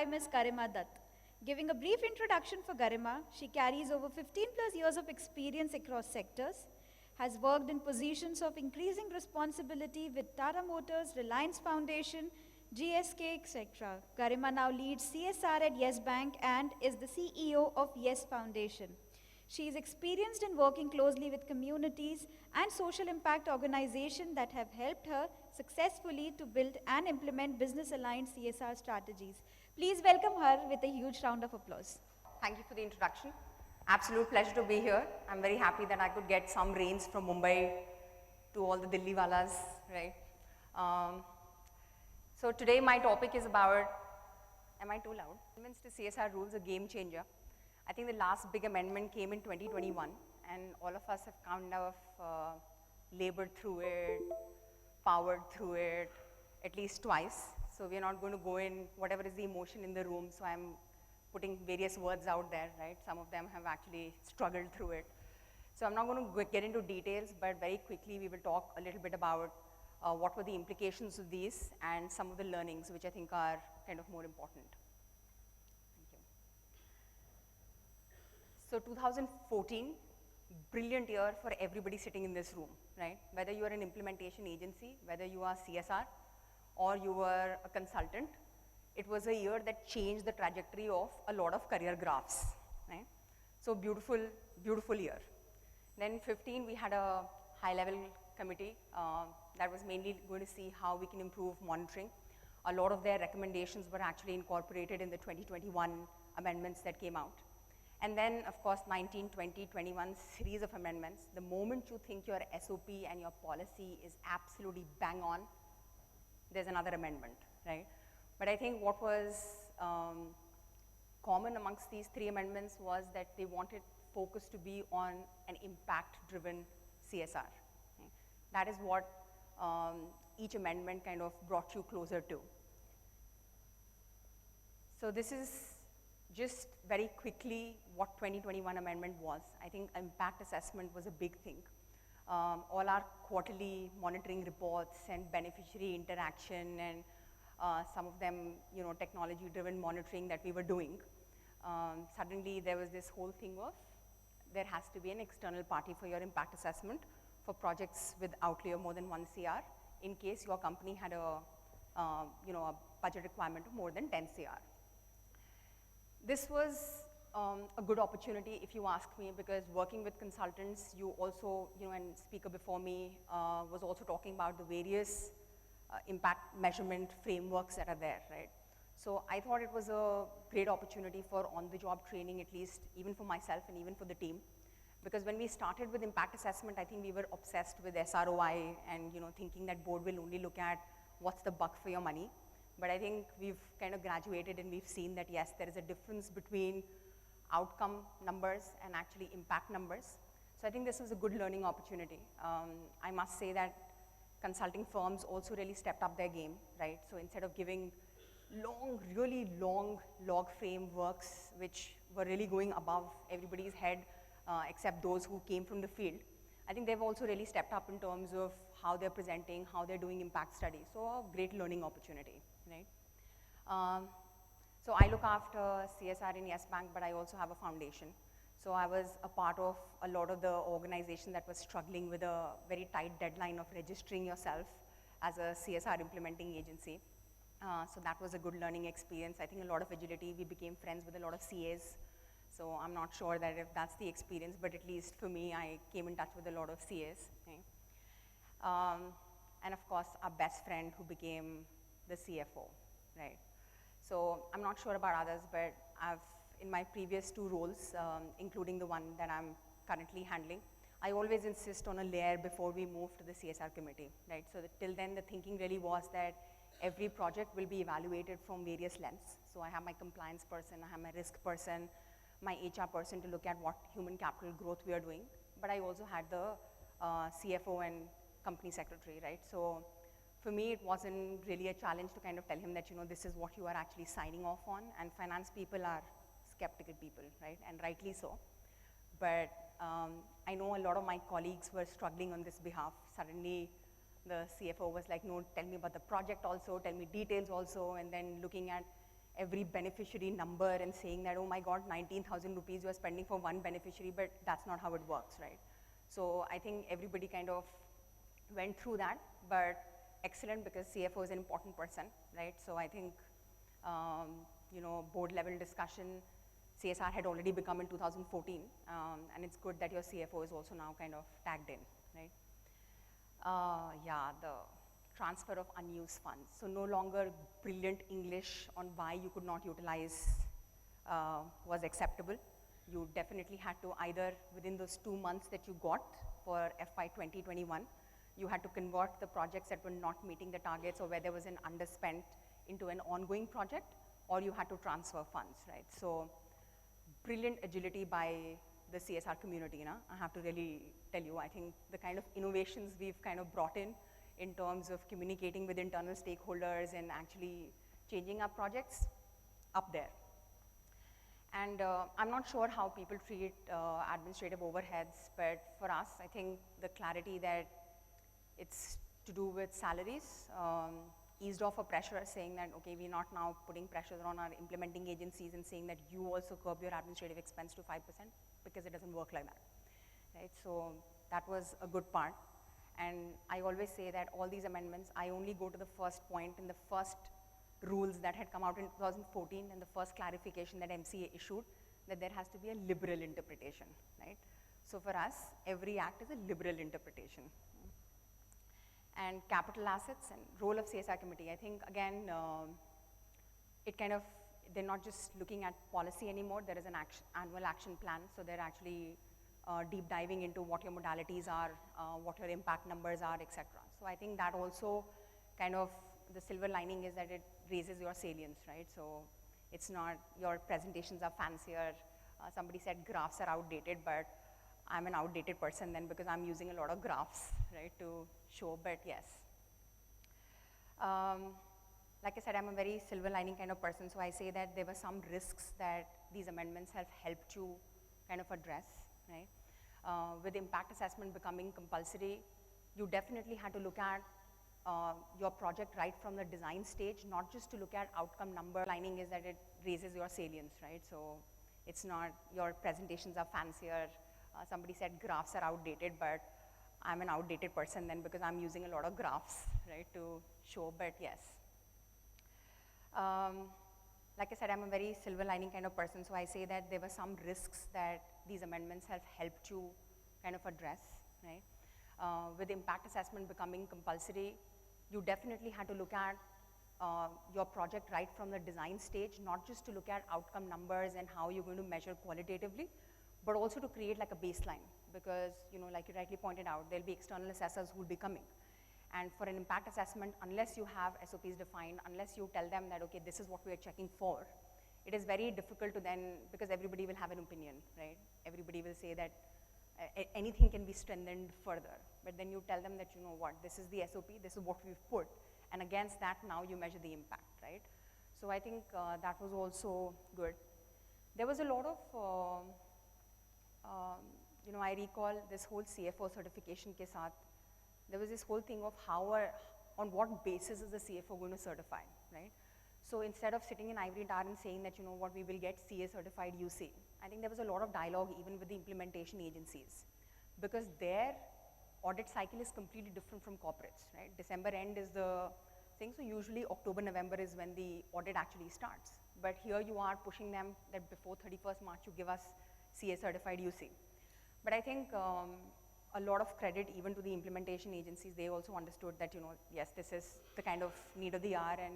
by Ms. Garima Dutt. Giving a brief introduction for Garima, she carries over 15 plus years of experience across sectors, has worked in positions of increasing responsibility with Tata Motors, Reliance Foundation, GSK, etc. Garima now leads CSR at Yes Bank and is the CEO of Yes Foundation. She is experienced in working closely with communities and social impact organizations that have helped her successfully to build and implement business-aligned CSR strategies. Please welcome her with a huge round of applause. Thank you for the introduction. Absolute pleasure to be here. I'm very happy that I could get some rains from Mumbai to all the Delhi walas, right? So today my topic is about, am I too loud? Amendments to CSR rules, a game changer. I think the last big amendment came in 2021, and all of us have kind of labored through it, powered through it, at least twice. So we're not going to go in whatever is the emotion in the room, so I'm putting various words out there, right? Some of them have actually struggled through it. So I'm not going to get into details, but very quickly we will talk a little bit about what were the implications of these and some of the learnings which I think are kind of more important. So 2014, brilliant year for everybody sitting in this room, right? Whether you are an implementation agency, whether you are CSR, or you were a consultant, it was a year that changed the trajectory of a lot of career graphs, right? So beautiful, beautiful year. Then 15, we had a high-level committee that was mainly going to see how we can improve monitoring. A lot of their recommendations were actually incorporated in the 2021 amendments that came out. And then, of course, 19, 20, 21 series of amendments. The moment you think your SOP and your policy is absolutely bang on, there's another amendment, right? But I think what was common amongst these three amendments was that they wanted focus to be on an impact-driven CSR. Right? That is what each amendment kind of brought you closer to. So this is just very quickly what 2021 amendment was. I think impact assessment was a big thing. All our quarterly monitoring reports and beneficiary interaction and some of them, you know, technology-driven monitoring that we were doing. Suddenly there was this whole thing of there has to be an external party for your impact assessment for projects with outlay of more than 1 CR in case your company had a, you know, a budget requirement of more than 10 CR. This was a good opportunity, if you ask me, because working with consultants, you also, you know, and speaker before me was also talking about the various impact measurement frameworks that are there, right? So I thought it was a great opportunity for on-the-job training, at least even for myself and even for the team. Because when we started with impact assessment, I think we were obsessed with SROI and, you know, thinking that board will only look at what's the buck for your money. But I think we've kind of graduated and we've seen that, yes, there is a difference between outcome numbers and actually impact numbers. So I think this was a good learning opportunity. I must say that consulting firms also really stepped up their game, right? So instead of giving long, really long log frameworks, which were really going above everybody's head, except those who came from the field, I think they've also really stepped up in terms of how they're presenting, how they're doing impact studies. So a great learning opportunity, right? So I look after CSR in Yes Bank, but I also have a foundation. So I was a part of a lot of the organization that was struggling with a very tight deadline of registering yourself as a CSR implementing agency. So that was a good learning experience. I think a lot of agility, we became friends with a lot of CAs. So I'm not sure that if that's the experience, but at least for me, I came in touch with a lot of CAs. Right? And of course, our best friend who became the CFO, right? So I'm not sure about others, but in my previous 2 roles, including the one that I'm currently handling, I always insist on a layer before we move to the CSR committee, right? So till then, the thinking really was that every project will be evaluated from various lenses. So I have my compliance person, I have my risk person, my HR person to look at what human capital growth we are doing. But I also had the CFO and company secretary, right? So for me, it wasn't really a challenge to kind of tell him that, you know, this is what you are actually signing off on. And finance people are skeptical people, right? And rightly so. But I know a lot of my colleagues were struggling on this behalf. Suddenly, the CFO was like, no, tell me about the project also, tell me details also, and then looking at every beneficiary number and saying that, oh my God, 19,000 rupees you are spending for one beneficiary, but that's not how it works, right? So I think everybody kind of went through that, but excellent because CFO is an important person, right? So I think, board level discussion, CSR had already become in 2014, and it's good that your CFO is also now kind of tagged in, right? The transfer of unused funds. So no longer brilliant English on why you could not utilize was acceptable. You definitely had to either within those 2 months that you got for FY 2021, you had to convert the projects that were not meeting the targets or where there was an underspent into an ongoing project, or you had to transfer funds, right? So brilliant agility by the CSR community, I have to really tell you, I think the kind of innovations we've kind of brought in terms of communicating with internal stakeholders and actually changing our projects, up there. And I'm not sure how people treat administrative overheads, but for us, I think the clarity that it's to do with salaries, eased off a pressure saying that, okay, we're not now putting pressure on our implementing agencies and saying that you also curb your administrative expense to 5%, because it doesn't work like that, right? So that was a good part. And I always say that all these amendments, I only go to the first point in the first rules that had come out in 2014 and the first clarification that MCA issued, that there has to be a liberal interpretation, right? So for us, every act is a liberal interpretation. And capital assets and role of CSR committee, I think again, they're not just looking at policy anymore, there is an annual action plan, so they're actually deep diving into what your modalities are, what your impact numbers are, etc. So I think that also kind of, the silver lining is that it raises your salience, right? So it's not, your presentations are fancier. Somebody said graphs are outdated, but I'm an outdated person then because I'm using a lot of graphs, right, to show, but yes. Like I said, I'm a very silver lining kind of person, so I say that there were some risks that these amendments have helped to kind of address, right? With impact assessment becoming compulsory, you definitely had to look at your project right from the design stage, not just to look at outcome number. Lining is that it raises your salience, right? So it's not, your presentations are fancier. Somebody said graphs are outdated, but I'm an outdated person then because I'm using a lot of graphs, right, to show, but yes. Like I said, I'm a very silver lining kind of person, so I say that there were some risks that these amendments have helped to kind of address, right? With impact assessment becoming compulsory, you definitely had to look at your project right from the design stage, not just to look at outcome numbers and how you're going to measure qualitatively, but also to create like a baseline, because, like you rightly pointed out, there'll be external assessors who will be coming. And for an impact assessment, unless you have SOPs defined, unless you tell them that, okay, this is what we are checking for, it is very difficult to then, because everybody will have an opinion, right? Everybody will say that anything can be strengthened further, but then you tell them that, you know what, this is the SOP, this is what we've put, and against that, now you measure the impact, right? So I think that was also good. There was a lot of, I recall this whole CFO certification ke saath, there was this whole thing of on what basis is the CFO going to certify, right? So instead of sitting in ivory tower and saying that, you know what, we will get CA certified UC, I think there was a lot of dialogue even with the implementation agencies, because their audit cycle is completely different from corporates, right? December end is the thing, so usually October, November is when the audit actually starts. But here you are pushing them that before 31st March you give us CA certified UC. But I think a lot of credit even to the implementation agencies, they also understood that, yes, this is the kind of need of the hour, and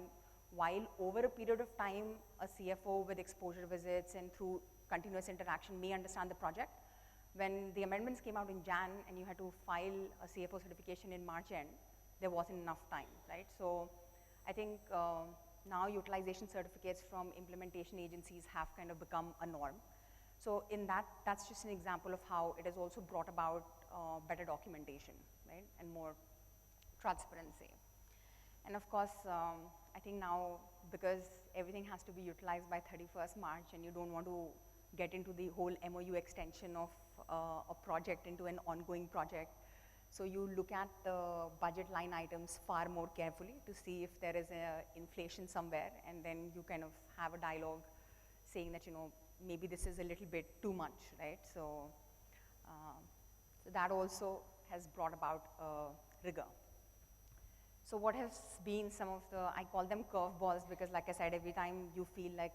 while over a period of time, a CFO with exposure visits and through continuous interaction may understand the project, when the amendments came out in Jan and you had to file a CFO certification in March end, there wasn't enough time, right? So I think now utilization certificates from implementation agencies have kind of become a norm. So in that's just an example of how it has also brought about better documentation, right? And more transparency. And of course, I think now, because everything has to be utilized by 31st March and you don't want to get into the whole MOU extension of a project into an ongoing project, So you look at the budget line items far more carefully to see if there is a inflation somewhere, and then you kind of have a dialogue saying that, maybe this is a little bit too much, right? So, so that also has brought about rigor. So what has been some of the, I call them curveballs, because like I said, every time you feel like,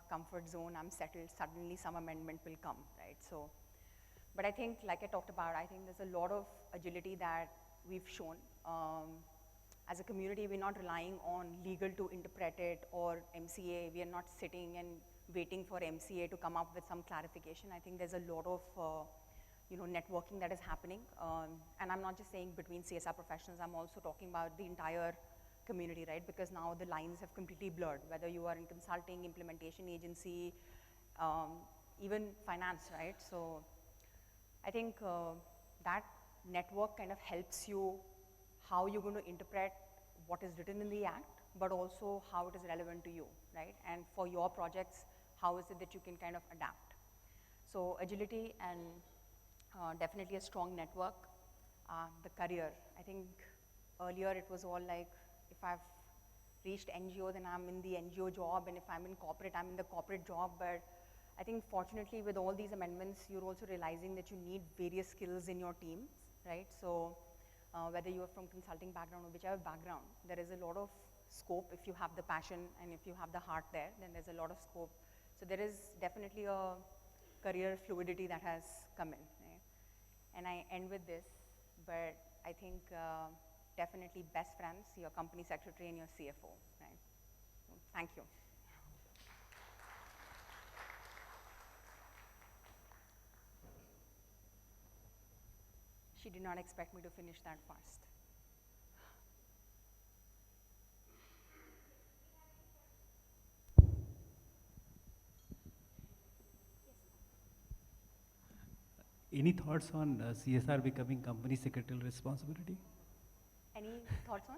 comfort zone, I'm settled, suddenly some amendment will come, right? So, but I think, like I talked about, I think there's a lot of agility that we've shown. As a community, we're not relying on legal to interpret it or MCA. We are not sitting and waiting for MCA to come up with some clarification. I think there's a lot of networking that is happening. And I'm not just saying between CSR professionals, I'm also talking about the entire community, right? Because now the lines have completely blurred, whether you are in consulting, implementation agency, even finance, right? So I think that network kind of helps you how you're going to interpret what is written in the act, but also how it is relevant to you, right? And for your projects, how is it that you can kind of adapt? So agility and definitely a strong network. The career, I think earlier it was all like, if I've reached NGO, then I'm in the NGO job, and if I'm in corporate, I'm in the corporate job. But I think fortunately with all these amendments, you're also realizing that you need various skills in your teams, right? So whether you're from consulting background or whichever background, there is a lot of scope if you have the passion and if you have the heart there, then there's a lot of scope. So there is definitely a career fluidity that has come in, right? And I end with this, but I think definitely best friends, your company secretary and your CFO, right? So, thank you. She did not expect me to finish that fast. Any thoughts on CSR becoming company secretarial responsibility? Any thoughts on?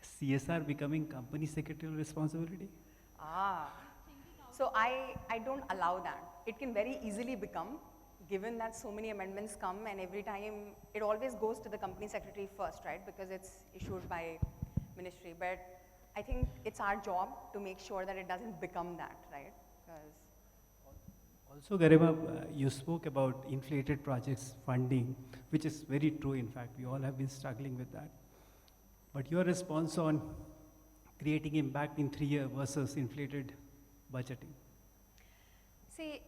CSR becoming company secretarial responsibility? So I don't allow that. It can very easily become, given that so many amendments come, and every time it always goes to the company secretary first, right? Because it's issued by ministry. But I think it's our job to make sure that it doesn't become that, right? Because also, Garima, you spoke about inflated projects funding, which is very true. In fact, we all have been struggling with that. But your response on creating impact in 3 years versus inflated budgeting? See,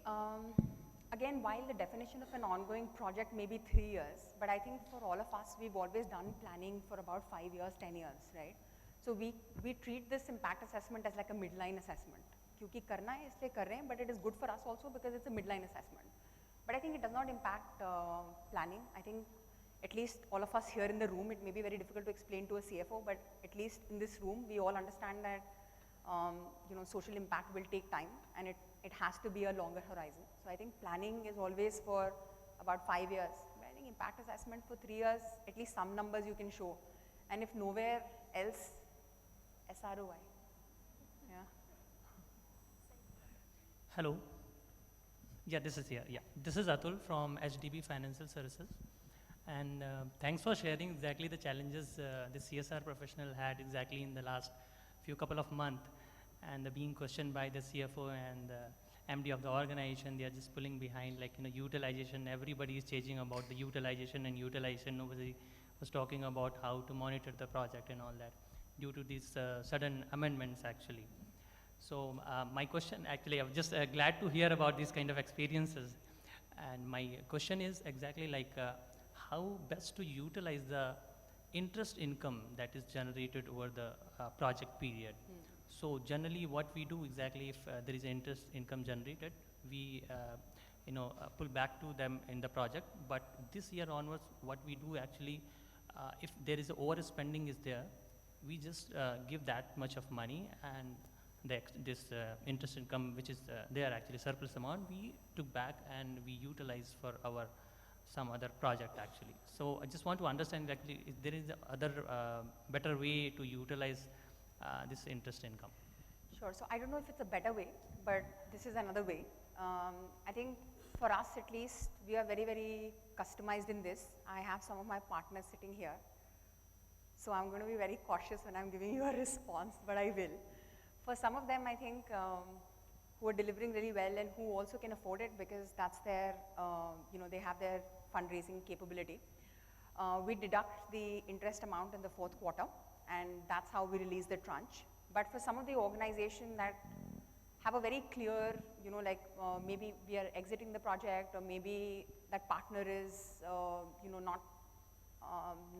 again, while the definition of an ongoing project may be 3 years, but I think for all of us, we've always done planning for about 5 years, 10 years, right? So we treat this impact assessment as like a midline assessment. क्योंकि करना है इसलिए कर रहे हैं, but it is good for us also because it's a midline assessment. But I think it does not impact planning. I think at least all of us here in the room, it may be very difficult to explain to a CFO, but at least in this room, we all understand that social impact will take time, and it has to be a longer horizon. So I think planning is always for about 5 years. But I think impact assessment for 3 years, at least some numbers you can show. And if nowhere else, SROI. Yeah. Hello. Yeah, this is Atul from HDB Financial Services. And thanks for sharing exactly the challenges the CSR professional had exactly in the last couple of months, and being questioned by the CFO and MD of the organization. They are just pulling behind, like, utilization. Everybody is changing about the utilization and utilization. Nobody was talking about how to monitor the project and all that due to these sudden amendments actually. So my question, actually, I'm just glad to hear about these kind of experiences. And my question is exactly like, how best to utilize the interest income that is generated over the project period. So generally what we do exactly, if there is interest income generated, we pull back to them in the project. But this year onwards, what we do actually, if there is overspending is there, we just give that much of money, and this interest income, which is there actually surplus amount, we took back and we utilize for our some other project actually. So I just want to understand actually if there is other better way to utilize this interest income. Sure. So I don't know if it's a better way, but this is another way. I think for us at least, we are very, very customized in this. I have some of my partners sitting here. So I'm going to be very cautious when I'm giving you a response, but I will. For some of them, I think, who are delivering really well and who also can afford it because that's their, they have their fundraising capability. We deduct the interest amount in the fourth quarter, and that's how we release the tranche. But for some of the organizations that have a very clear, maybe we are exiting the project, or maybe that partner is,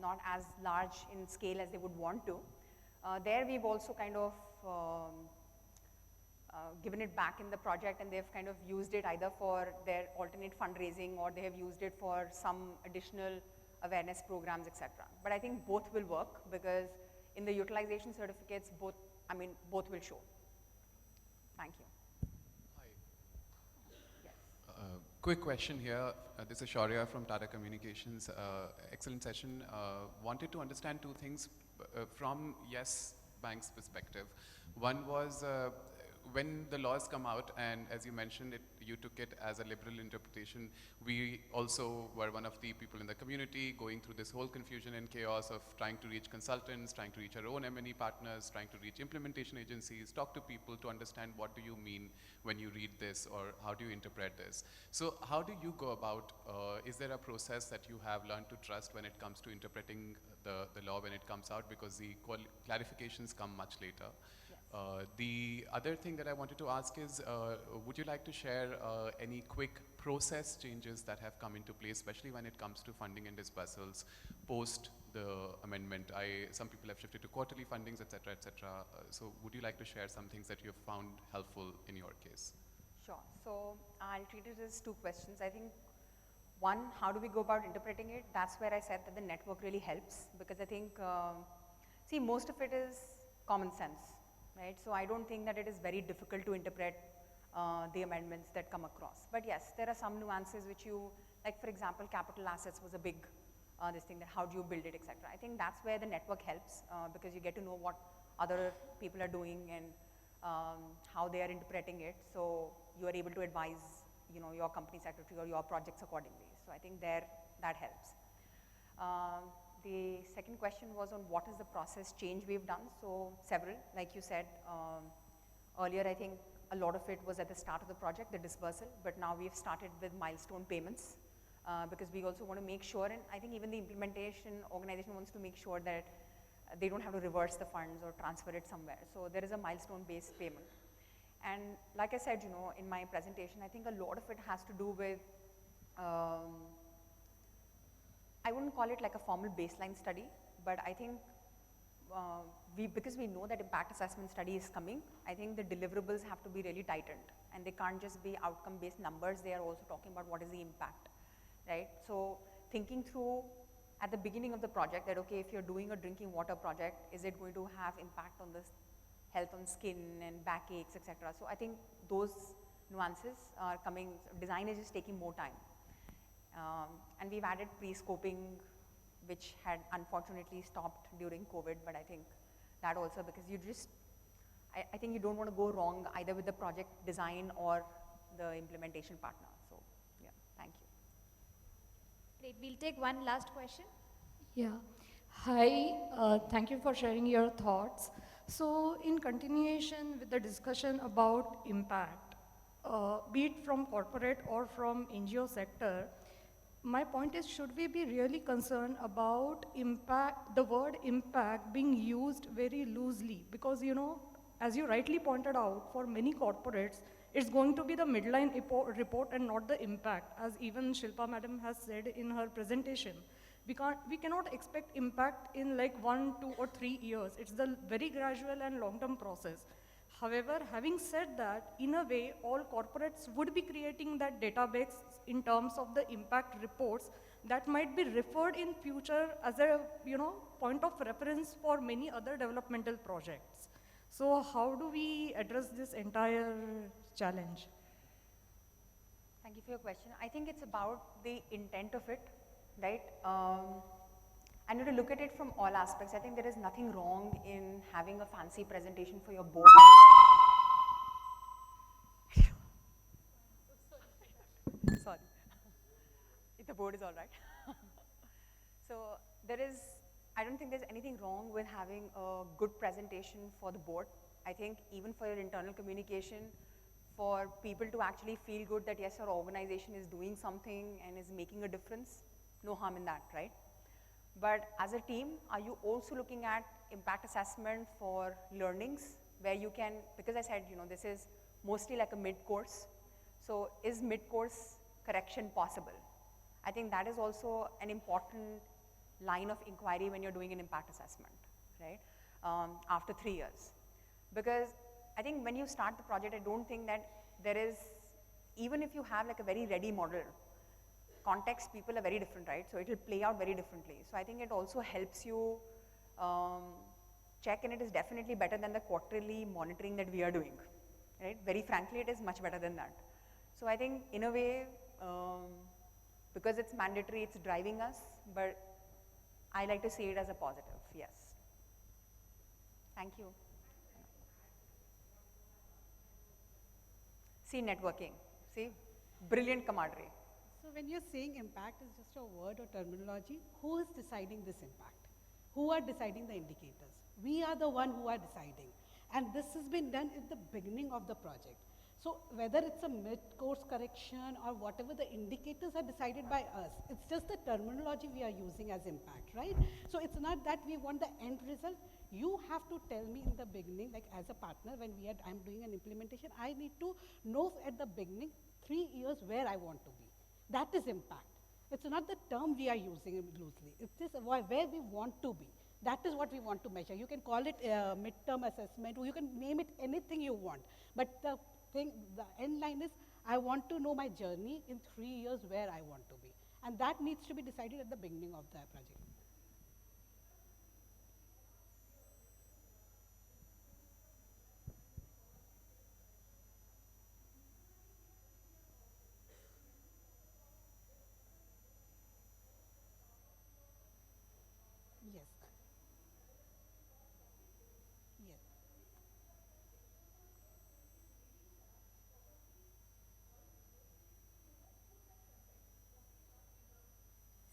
not as large in scale as they would want to. There we've also kind of given it back in the project, and they've kind of used it either for their alternate fundraising, or they have used it for some additional awareness programs, etc. But I think both will work because in the utilization certificates, both will show. Thank you. Hi. Yes. Quick question here. This is Shaurya from Tata Communications. Excellent session. Wanted to understand two things from Yes Bank's perspective. One was when the laws come out, and as you mentioned, you took it as a liberal interpretation. We also were one of the people in the community going through this whole confusion and chaos of trying to reach consultants, trying to reach our own M&E partners, trying to reach implementation agencies, talk to people to understand what do you mean when you read this, or how do you interpret this. So how do you go about, is there a process that you have learned to trust when it comes to interpreting the law when it comes out, because the clarifications come much later? The other thing that I wanted to ask is, would you like to share any quick process changes that have come into place, especially when it comes to funding and disbursals post the amendment? Some people have shifted to quarterly fundings, et cetera, et cetera. So would you like to share some things that you have found helpful in your case? Sure. So I'll treat it as two questions. I think one, how do we go about interpreting it? That's where I said that the network really helps, because I think, see, most of it is common sense. Right? So I don't think that it is very difficult to interpret the amendments that come across. But yes, there are some nuances which like for example, capital assets was a big this thing, that how do you build it, etc. I think that's where the network helps because you get to know what other people are doing and how they are interpreting it. So you are able to advise, your company secretary or your projects accordingly. So I think that helps. The second question was on what is the process change we've done. So several, like you said earlier, I think a lot of it was at the start of the project, the disbursal, but now we've started with milestone payments because we also want to make sure, and I think even the implementation organization wants to make sure that they don't have to reverse the funds or transfer it somewhere. So there is a milestone-based payment. And like I said, in my presentation, I think a lot of it has to do with I wouldn't call it like a formal baseline study, but I think because we know that impact assessment study is coming, I think the deliverables have to be really tightened, and they can't just be outcome-based numbers. They are also talking about what is the impact, right? So thinking through at the beginning of the project that, okay, if you're doing a drinking water project, is it going to have impact on this health on skin and backaches, etc. So I think those nuances are coming. Design is just taking more time. And we've added pre-scoping, which had unfortunately stopped during COVID, but I think that also because I think you don't want to go wrong either with the project design or the implementation partner. So yeah, thank you. Great, we'll take one last question. Yeah. Hi, thank you for sharing your thoughts. So in continuation with the discussion about impact, be it from corporate or from NGO sector, my point is, should we be really concerned about impact, the word impact being used very loosely? Because, as you rightly pointed out, for many corporates, it's going to be the midline report and not the impact, as even Shilpa madam has said in her presentation. We cannot expect impact in like 1, 2, or 3 years. It's the very gradual and long-term process. However, having said that, in a way, all corporates would be creating that database in terms of the impact reports that might be referred in future as a point of reference for many other developmental projects. So how do we address this entire challenge? Thank you for your question. I think it's about the intent of it, right? And you have to look at it from all aspects. I think there is nothing wrong in having a fancy presentation for your board. sorry. If the board is all right. So I don't think there's anything wrong with having a good presentation for the board. I think even for your internal communication, for people to actually feel good that yes, our organization is doing something and is making a difference, no harm in that, right? But as a team, are you also looking at impact assessment for learnings where you can, because I said, this is mostly like a mid-course. So is mid-course correction possible? I think that is also an important line of inquiry when you're doing an impact assessment, right? After 3 years. Because I think when you start the project, I don't think that there is, even if you have like a very ready model, context, people are very different, right? So it will play out very differently. So I think it also helps you check, and it is definitely better than the quarterly monitoring that we are doing, right? Very frankly, it is much better than that. So I think in a way, because it's mandatory, it's driving us, but I like to see it as a positive, yes. Thank you. See, networking, see, brilliant camaraderie. So when you're saying impact is just a word or terminology, who is deciding this impact? Who are deciding the indicators? We are the one who are deciding. And this has been done at the beginning of the project. So whether it's a mid-course correction or whatever, the indicators are decided by us. It's just the terminology we are using as impact, right? So it's not that we want the end result. You have to tell me in the beginning, like as a partner, when I'm doing an implementation, I need to know at the beginning, 3 years where I want to be. That is impact. It's not the term we are using loosely. It is where we want to be. That is what we want to measure. You can call it midterm assessment, or you can name it anything you want. But the end line is, I want to know my journey in 3 years where I want to be. And that needs to be decided at the beginning of the project. Yes. Yes.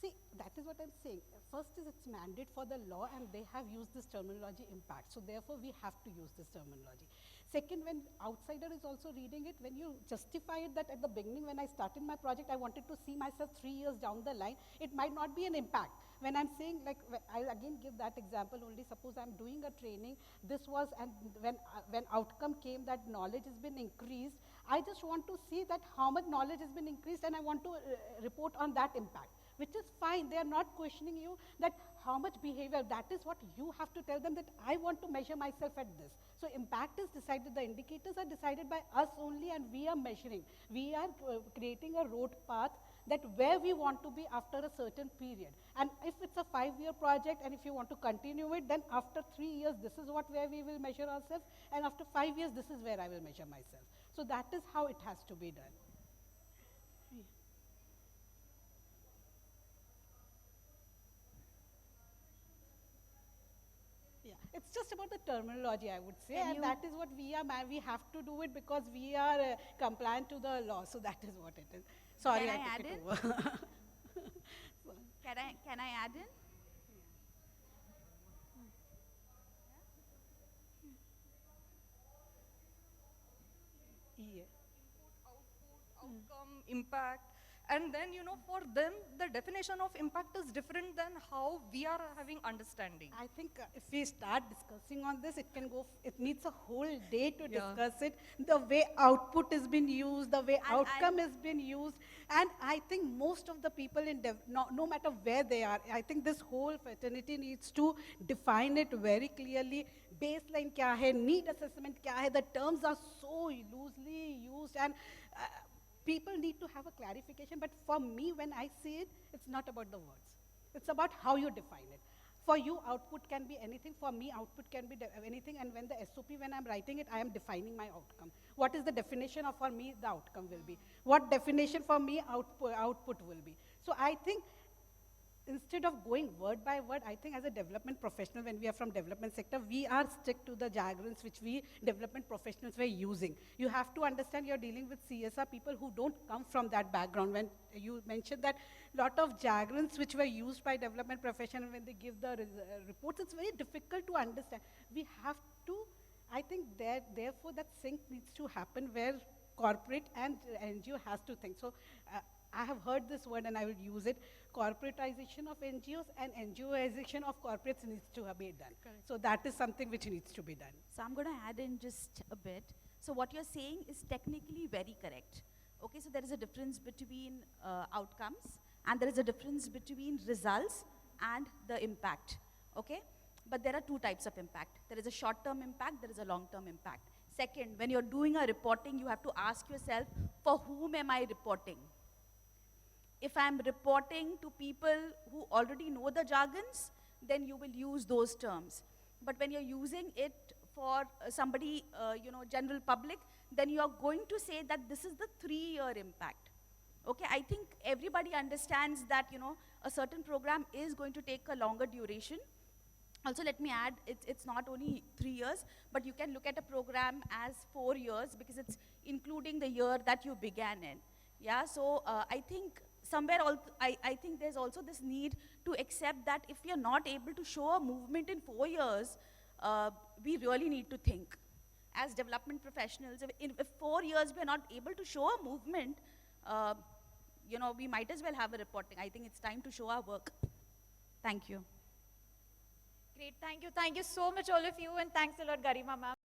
See, that is what I'm saying. First is it's mandate for the law, and they have used this terminology impact. So therefore, we have to use this terminology. Second, when outsider is also reading it, when you justify it that at the beginning when I started my project, I wanted to see myself 3 years down the line, it might not be an impact. When I'm saying, like, I'll again give that example only. Suppose I'm doing a training, this was, and when outcome came that knowledge has been increased, I just want to see that how much knowledge has been increased, and I want to report on that impact, which is fine. They are not questioning you that how much behavior. That is what you have to tell them, that I want to measure myself at this. So impact is decided, the indicators are decided by us only, and we are measuring. We are creating a road path that where we want to be after a certain period. And if it's a 5-year project, and if you want to continue it, then after 3 years, this is where we will measure ourselves, and after 5 years, this is where I will measure myself. So that is how it has to be done. Yeah, it's just about the terminology, I would say, and that is what we are. We have to do it because we are compliant to the law. So that is what it is. Sorry, I took it over. Can I add in? Yeah. Outcome, impact. And then, for them, the definition of impact is different than how we are having understanding. I think if we start discussing on this, it can go, it needs a whole day to discuss it. The way output has been used, the way outcome has been used. And I think most of the people in no matter where they are, I think this whole fraternity needs to define it very clearly. Baseline kya hai, need assessment kya hai, the terms are so loosely used, and people need to have a clarification. But for me, when I see it, it's not about the words. It's about how you define it. For you, output can be anything. For me, output can be anything. And when the SOP, when I'm writing it, I am defining my outcome. What is the definition of, for me, the outcome will be? What definition for me, output will be? So I think instead of going word by word, I think as a development professional, when we are from development sector, we are stick to the jargons which we development professionals were using. You have to understand you're dealing with CSR people who don't come from that background. When you mentioned that lot of jargons which were used by development professionals when they give the reports, it's very difficult to understand. We have to, I think therefore that sync needs to happen where corporate and NGO has to think. So I have heard this word and I will use it. Corporatization of NGOs and NGOization of corporates needs to be done. Correct. So that is something which needs to be done. So I'm going to add in just a bit. So what you're saying is technically very correct. Okay, so there is a difference between outcomes and there is a difference between results and the impact. Okay, but there are two types of impact. There is a short-term impact, there is a long-term impact. Second, when you're doing a reporting, you have to ask yourself, for whom am I reporting? If I'm reporting to people who already know the jargons, then you will use those terms. But when you're using it for somebody, general public, then you're going to say that this is the 3-year impact. Okay, I think everybody understands that, a certain program is going to take a longer duration. Also, let me add, it's not only 3 years, but you can look at a program as 4 years because it's including the year that you began in. Yeah, so I think somewhere, I think there's also this need to accept that if we are not able to show a movement in 4 years, we really need to think. As development professionals, if 4 years we are not able to show a movement, we might as well have a reporting. I think it's time to show our work. Thank you. Great, thank you. Thank you so much, all of you, and thanks a lot, Garima ma'am.